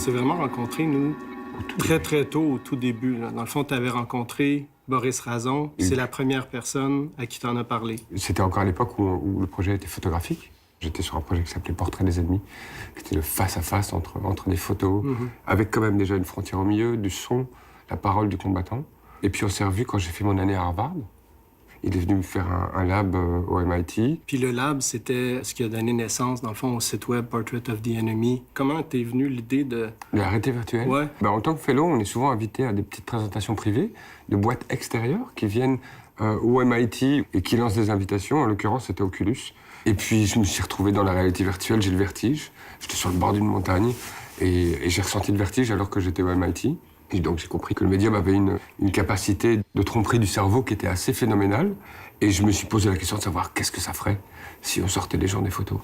s'est vraiment rencontrés, nous, très, très tôt, au tout début. Là. Dans le fond, tu avais rencontré Boris Razon. Oui. C'est la première personne à qui tu en as parlé. C'était encore à l'époque où le projet était photographique. J'étais sur un projet qui s'appelait Portrait des ennemis, qui était le face-à-face entre des photos, avec quand même déjà une frontière au milieu, du son, la parole du combattant. Et puis on s'est revus quand j'ai fait mon année à Harvard. Il est venu me faire un lab au MIT. Puis le lab, c'était ce qui a donné naissance, dans le fond, au site web Portrait of the Enemy. Comment t'es venue l'idée de... De la réalité virtuelle. Ouais. En tant que fellow, on est souvent invité à des petites présentations privées de boîtes extérieures qui viennent au MIT et qui lancent des invitations. En l'occurrence, c'était Oculus. Et puis, je me suis retrouvé dans la réalité virtuelle. J'ai le vertige. J'étais sur le bord d'une montagne et j'ai ressenti le vertige alors que j'étais au MIT. Et donc, j'ai compris que le médium avait une capacité de tromperie du cerveau qui était assez phénoménale. Et je me suis posé la question de savoir qu'est-ce que ça ferait si on sortait les gens des photos.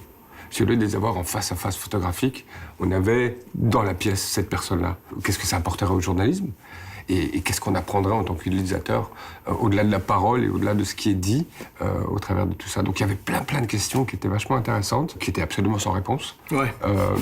Si au lieu de les avoir en face-à-face photographique, on avait dans la pièce cette personne-là. Qu'est-ce que ça apporterait au journalisme ? Et qu'est-ce qu'on apprendrait en tant qu'utilisateur, au-delà de la parole et au-delà de ce qui est dit, au travers de tout ça. Donc il y avait plein de questions qui étaient vachement intéressantes, qui étaient absolument sans réponse, Ouais.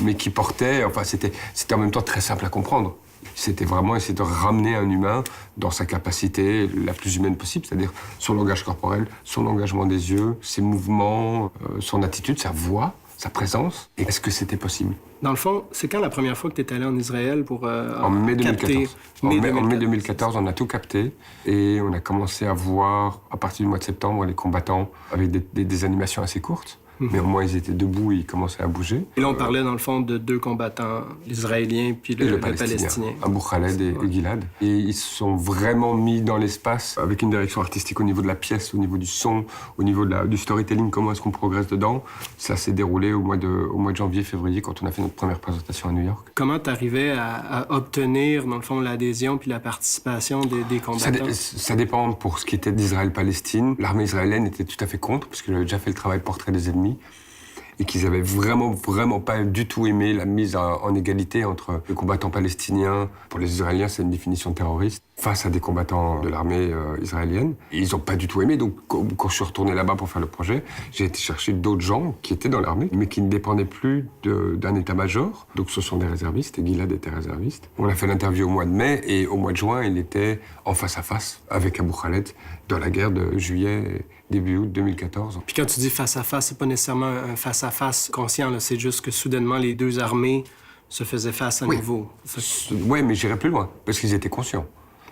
mais qui portaient... Enfin, c'était en même temps très simple à comprendre. C'était vraiment essayer de ramener un humain dans sa capacité la plus humaine possible, c'est-à-dire son langage corporel, son engagement des yeux, ses mouvements, son attitude, sa voix, sa présence. Et est-ce que c'était possible ? Dans le fond, c'est quand la première fois que tu es allé en Israël pour En mai 2014. En mai 2014, on a tout capté et on a commencé à voir, à partir du mois de septembre, les combattants avec des animations assez courtes. Mais au moins, ils étaient debout et ils commençaient à bouger. Et là, on parlait, dans le fond, de deux combattants, l'Israélien puis le Palestinien. Abou Khaled et Gilad. Et ils se sont vraiment mis dans l'espace avec une direction artistique au niveau de la pièce, au niveau du son, au niveau du storytelling, comment est-ce qu'on progresse dedans. Ça s'est déroulé au mois de janvier-février, quand on a fait notre première présentation à New York. Comment tu arrivais à obtenir, dans le fond, l'adhésion puis la participation des combattants? Ça dépend pour ce qui était d'Israël-Palestine. L'armée israélienne était tout à fait contre, parce qu'ils avaient déjà fait le travail Portrait des ennemis. Et qu'ils avaient vraiment pas du tout aimé la mise en égalité entre les combattants palestiniens. Pour les Israéliens, c'est une définition terroriste, face à des combattants de l'armée israélienne. Et ils n'ont pas du tout aimé. Donc, quand je suis retourné là-bas pour faire le projet, j'ai été chercher d'autres gens qui étaient dans l'armée, mais qui ne dépendaient plus d'un état-major. Donc, ce sont des réservistes, et Gilad était réserviste. On a fait l'interview au mois de mai, et au mois de juin, il était en face-à-face avec Abou Khaled dans la guerre de juillet début août 2014. Puis quand tu dis face-à-face, c'est pas nécessairement un face-à-face conscient, là. C'est juste que soudainement, les deux armées se faisaient face à nouveau. Oui, mais j'irais plus loin, parce qu'ils étaient conscients.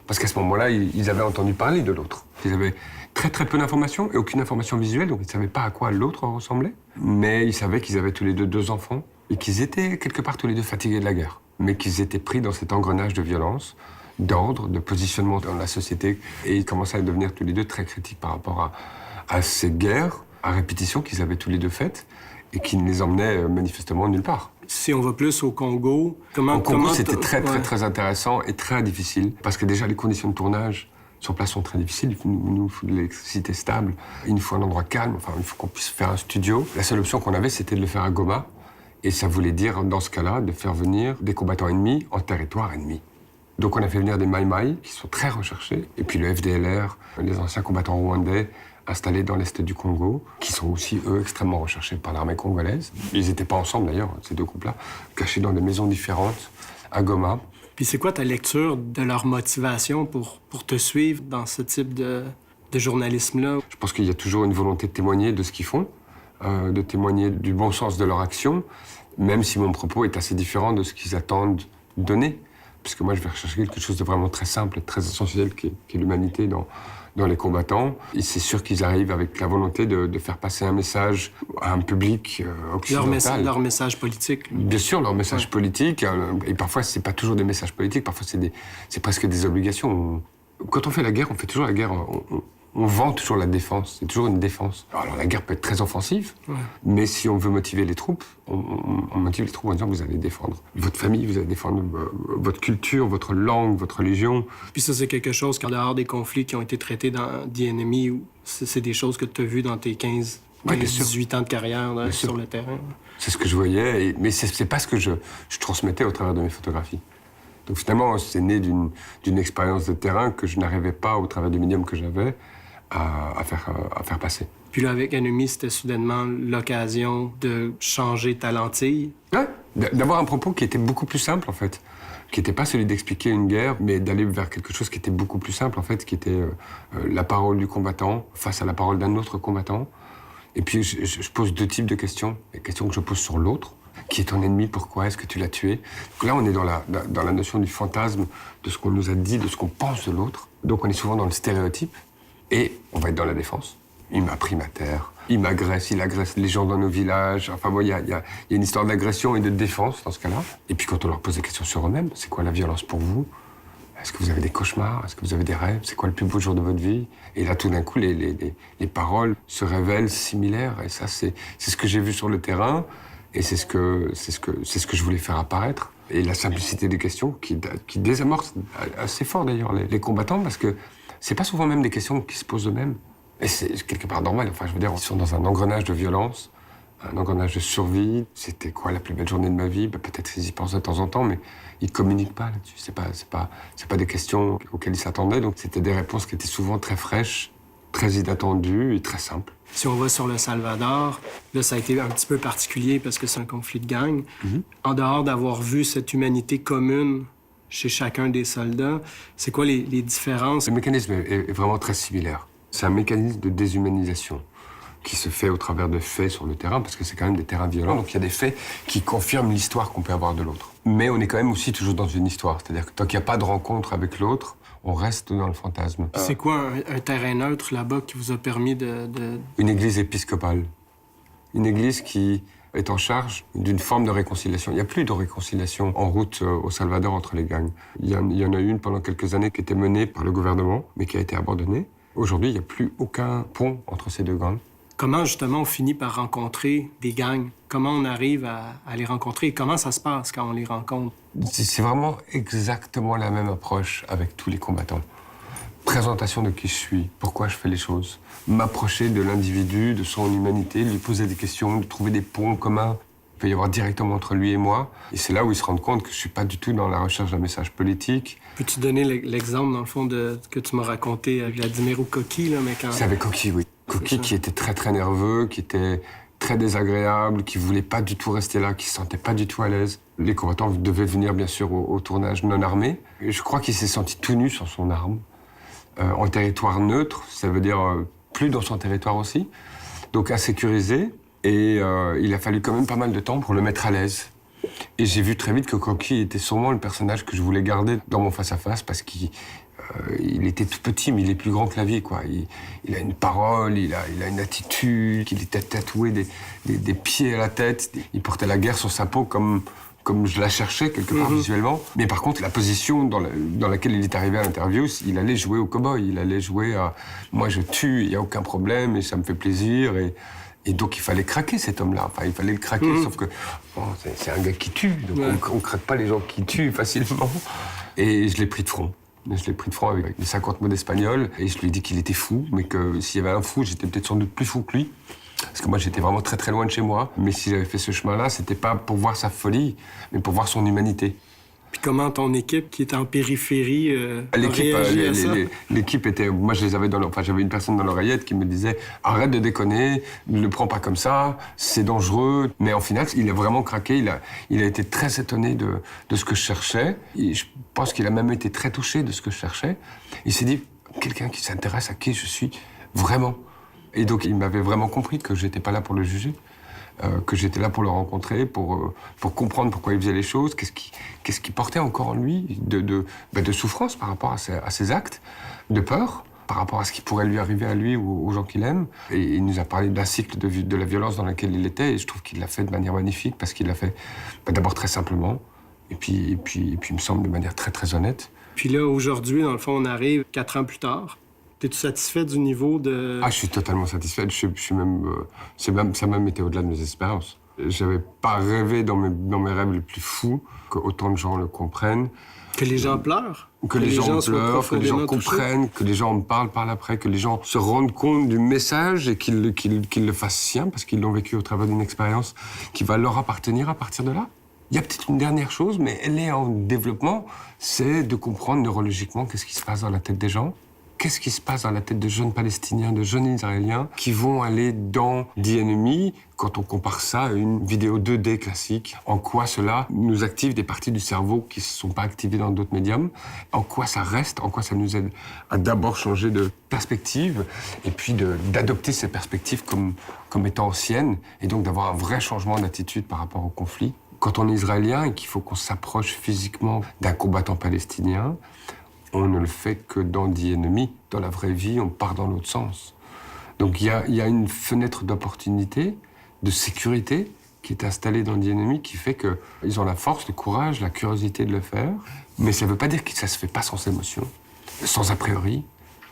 Parce qu'à ce moment-là, ils avaient entendu parler de l'autre. Ils avaient très peu d'informations et aucune information visuelle, donc ils ne savaient pas à quoi l'autre ressemblait. Mais ils savaient qu'ils avaient tous les deux enfants et qu'ils étaient quelque part tous les deux fatigués de la guerre. Mais qu'ils étaient pris dans cet engrenage de violence, d'ordre, de positionnement dans la société. Et ils commençaient à devenir tous les deux très critiques par rapport à ces guerres à répétition qu'ils avaient tous les deux faites et qui ne les emmenaient manifestement nulle part. Si on va plus au Congo, Au Congo, c'était très intéressant et très difficile, parce que déjà, les conditions de tournage sur place sont très difficiles. Il nous faut de l'électricité stable, il nous faut un endroit calme, enfin, il faut qu'on puisse faire un studio. La seule option qu'on avait, c'était de le faire à Goma, et ça voulait dire, dans ce cas-là, de faire venir des combattants ennemis en territoire ennemi. Donc on a fait venir des Maï-Maï, qui sont très recherchés, et puis le FDLR, les anciens combattants rwandais, installés dans l'est du Congo, qui sont aussi, eux, extrêmement recherchés par l'armée congolaise. Ils n'étaient pas ensemble, d'ailleurs, ces deux groupes-là, cachés dans des maisons différentes, à Goma. Puis c'est quoi ta lecture de leur motivation pour te suivre dans ce type de journalisme-là? Je pense qu'il y a toujours une volonté de témoigner de ce qu'ils font, de témoigner du bon sens de leur action, même si mon propos est assez différent de ce qu'ils attendent donner. Parce que moi, je vais rechercher quelque chose de vraiment très simple et très essentiel, qui est l'humanité dans les combattants. Et c'est sûr qu'ils arrivent avec la volonté de faire passer un message à un public occidental. Leur message politique. Bien sûr, leur message politique. Et parfois, c'est pas toujours des messages politiques. Parfois, c'est presque des obligations. Quand on fait la guerre, on fait toujours la guerre. On vend toujours la défense. C'est toujours une défense. Alors la guerre peut être très offensive, mais si on veut motiver les troupes, on motive les troupes en disant que vous allez défendre votre famille, vous allez défendre votre culture, votre langue, votre religion. Puis ça, c'est quelque chose qu'en dehors des conflits qui ont été traités dans The Enemy, c'est des choses que tu as vues dans tes 18 ans de carrière là, sur le terrain. C'est ce que je voyais, mais c'est pas ce que je transmettais au travers de mes photographies. Donc finalement, c'est né d'une expérience de terrain que je n'arrivais pas, au travers du médium que j'avais, à faire passer. Puis là, avec Enemy, c'était soudainement l'occasion de changer ta lentille. Ouais, D'avoir un propos qui était beaucoup plus simple, en fait. Qui n'était pas celui d'expliquer une guerre, mais d'aller vers quelque chose qui était beaucoup plus simple, en fait, qui était la parole du combattant face à la parole d'un autre combattant. Et puis, je pose 2 types de questions. Les questions que je pose sur l'autre. Qui est ton ennemi? Pourquoi? Est-ce que tu l'as tué? Donc là, on est dans la notion du fantasme, de ce qu'on nous a dit, de ce qu'on pense de l'autre. Donc, on est souvent dans le stéréotype. Et on va être dans la défense. Il m'a pris ma terre. Il m'agresse, il agresse les gens dans nos villages. Enfin, bon, il y a une histoire d'agression et de défense dans ce cas-là. Et puis, quand on leur pose des questions sur eux-mêmes, c'est quoi la violence pour vous? Est-ce que vous avez des cauchemars? Est-ce que vous avez des rêves? C'est quoi le plus beau jour de votre vie? Et là, tout d'un coup, les paroles se révèlent similaires. Et ça, c'est ce que j'ai vu sur le terrain. Et c'est ce que je voulais faire apparaître. Et la simplicité des questions qui désamorce assez fort, d'ailleurs, les combattants, parce que c'est pas souvent même des questions qui se posent eux-mêmes. Et c'est quelque part normal. Enfin, je veux dire, ils sont dans un engrenage de violence, un engrenage de survie. C'était quoi la plus belle journée de ma vie? Peut-être qu'ils y pensent de temps en temps, mais ils communiquent pas là-dessus. C'est pas des questions auxquelles ils s'attendaient. Donc, c'était des réponses qui étaient souvent très fraîches, très inattendues et très simples. Si on va sur le Salvador, là, ça a été un petit peu particulier parce que c'est un conflit de gang. En dehors d'avoir vu cette humanité commune chez chacun des soldats, c'est quoi les différences? Le mécanisme est vraiment très similaire. C'est un mécanisme de déshumanisation qui se fait au travers de faits sur le terrain, parce que c'est quand même des terrains violents. Donc il y a des faits qui confirment l'histoire qu'on peut avoir de l'autre. Mais on est quand même aussi toujours dans une histoire. C'est-à-dire que tant qu'il n'y a pas de rencontre avec l'autre, on reste dans le fantasme. C'est quoi un terrain neutre là-bas qui vous a permis de... Une église épiscopale. Une église qui est en charge d'une forme de réconciliation. Il n'y a plus de réconciliation en route au Salvador entre les gangs. Il y en a une pendant quelques années qui était menée par le gouvernement, mais qui a été abandonnée. Aujourd'hui, il n'y a plus aucun pont entre ces 2 gangs. Comment, justement, on finit par rencontrer des gangs? Comment on arrive à les rencontrer? Comment ça se passe quand on les rencontre? C'est vraiment exactement la même approche avec tous les combattants. Présentation de qui je suis, pourquoi je fais les choses. M'approcher de l'individu, de son humanité, lui poser des questions, trouver des ponts communs. Il peut y avoir directement entre lui et moi. Et c'est là où ils se rendent compte que je ne suis pas du tout dans la recherche d'un message politique. Peux-tu donner l'exemple, dans le fond, que tu m'as raconté avec Vladimir ou Coqui, là, mais quand... C'est avec Coqui, oui. Coqui qui était très, très nerveux, qui était très désagréable, qui voulait pas du tout rester là, qui se sentait pas du tout à l'aise. Les combattants devaient venir, bien sûr, au tournage non armé. Et je crois qu'il s'est senti tout nu sur son arme, en territoire neutre, ça veut dire plus dans son territoire aussi, donc insécurisé. Et il a fallu quand même pas mal de temps pour le mettre à l'aise. Et j'ai vu très vite que Coqui était sûrement le personnage que je voulais garder dans mon face-à-face, parce qu'il était tout petit, mais il est plus grand que la vie, quoi. Il a une parole, il a une attitude, il était tatoué des pieds à la tête. Il portait la guerre sur sa peau comme je la cherchais quelque part visuellement. Mais par contre, la position dans laquelle il est arrivé à l'interview, il allait jouer au cow-boy. Il allait jouer à « moi je tue, il n'y a aucun problème et ça me fait plaisir ». Et donc il fallait craquer cet homme-là. Enfin, il fallait le craquer, sauf que bon, c'est un gars qui tue. Donc on ne craque pas les gens qui tuent facilement. Et je l'ai pris de front. Je l'ai pris de front avec les 50 mots d'espagnol. Et je lui ai dit qu'il était fou, mais que s'il y avait un fou, j'étais peut-être sans doute plus fou que lui. Parce que moi, j'étais vraiment très très loin de chez moi. Mais si j'avais fait ce chemin-là, c'était pas pour voir sa folie, mais pour voir son humanité. Puis comment ton équipe, qui était en périphérie, réagit à ça? L'équipe était... Moi, je les avais j'avais une personne dans l'oreillette qui me disait « Arrête de déconner, ne le prends pas comme ça, c'est dangereux. » Mais en final, il a vraiment craqué. Il a été très étonné de ce que je cherchais. Et je pense qu'il a même été très touché de ce que je cherchais. Il s'est dit « Quelqu'un qui s'intéresse à qui je suis, vraiment. » Et donc, il m'avait vraiment compris que j'étais pas là pour le juger. Que j'étais là pour le rencontrer, pour comprendre pourquoi il faisait les choses, qu'est-ce qui portait encore en lui de souffrance par rapport à ses actes, de peur par rapport à ce qui pourrait lui arriver à lui ou aux gens qu'il aime. Et il nous a parlé d'un cycle de la violence dans lequel il était, et je trouve qu'il l'a fait de manière magnifique, parce qu'il l'a fait d'abord très simplement, et puis il me semble de manière très très honnête. Puis là, aujourd'hui, dans le fond, on arrive 4 ans plus tard. Es-tu satisfait du niveau de... Ah, je suis totalement satisfait. Je suis même, ça a même été au-delà de mes espérances. J'avais pas rêvé dans mes rêves les plus fous qu'autant de gens le comprennent. Que les gens pleurent? Que les gens pleurent, que les gens comprennent, que les gens en parlent par l'après, que les gens se rendent compte du message et qu'ils le fassent sien, parce qu'ils l'ont vécu au travers d'une expérience qui va leur appartenir à partir de là. Il y a peut-être une dernière chose, mais elle est en développement, c'est de comprendre neurologiquement qu'est-ce qui se passe dans la tête des gens. qu'est-ce qui se passe dans la tête de jeunes Palestiniens, de jeunes Israéliens qui vont aller dans The Enemy quand on compare ça à une vidéo 2D classique. En quoi cela nous active des parties du cerveau qui ne se sont pas activées dans d'autres médiums. En quoi ça reste, en quoi ça nous aide à d'abord changer de perspective et puis d'adopter ces perspectives comme étant anciennes et donc d'avoir un vrai changement d'attitude par rapport au conflit. Quand on est israélien et qu'il faut qu'on s'approche physiquement d'un combattant palestinien, on ne le fait que dans The Enemy. Dans la vraie vie, on part dans l'autre sens. Donc il y a une fenêtre d'opportunité, de sécurité qui est installée dans The Enemy qui fait qu'ils ont la force, le courage, la curiosité de le faire. Mais ça ne veut pas dire que ça ne se fait pas sans émotion, sans a priori,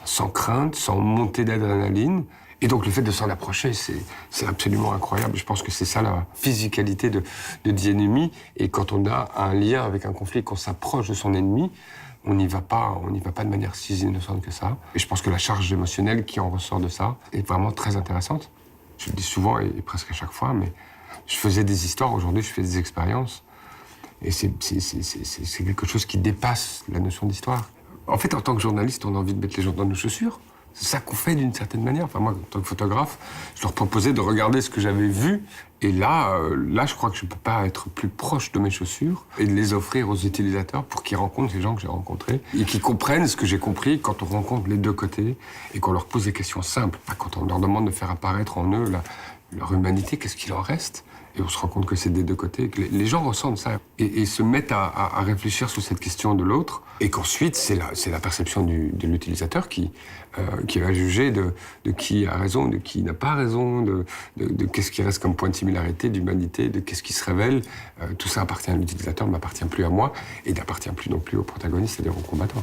sans crainte, sans montée d'adrénaline. Et donc le fait de s'en approcher, c'est absolument incroyable. Je pense que c'est ça la physicalité de The Enemy. Et quand on a un lien avec un conflit, qu'on s'approche de son ennemi, on n'y va pas de manière si innocente que ça. Et je pense que la charge émotionnelle qui en ressort de ça est vraiment très intéressante. Je le dis souvent et presque à chaque fois, mais je faisais des histoires, aujourd'hui je fais des expériences. Et c'est quelque chose qui dépasse la notion d'histoire. En fait, en tant que journaliste, on a envie de mettre les gens dans nos chaussures. C'est ça qu'on fait d'une certaine manière. Enfin, moi, en tant que photographe, je leur proposais de regarder ce que j'avais vu. Et là, je crois que je ne peux pas être plus proche de mes chaussures et de les offrir aux utilisateurs pour qu'ils rencontrent les gens que j'ai rencontrés et qu'ils comprennent ce que j'ai compris quand on rencontre les deux côtés et qu'on leur pose des questions simples. Quand on leur demande de faire apparaître en eux leur humanité, qu'est-ce qu'il en reste ? Et on se rend compte que c'est des deux côtés, que les gens ressentent ça et se mettent à réfléchir sur cette question de l'autre. Et qu'ensuite, c'est la perception de l'utilisateur qui va juger de qui a raison, de qui n'a pas raison, de qu'est-ce qui reste comme point de similarité, d'humanité, de qu'est-ce qui se révèle. Tout ça appartient à l'utilisateur, ne m'appartient plus à moi et n'appartient plus non plus au protagoniste, c'est-à-dire au combattant.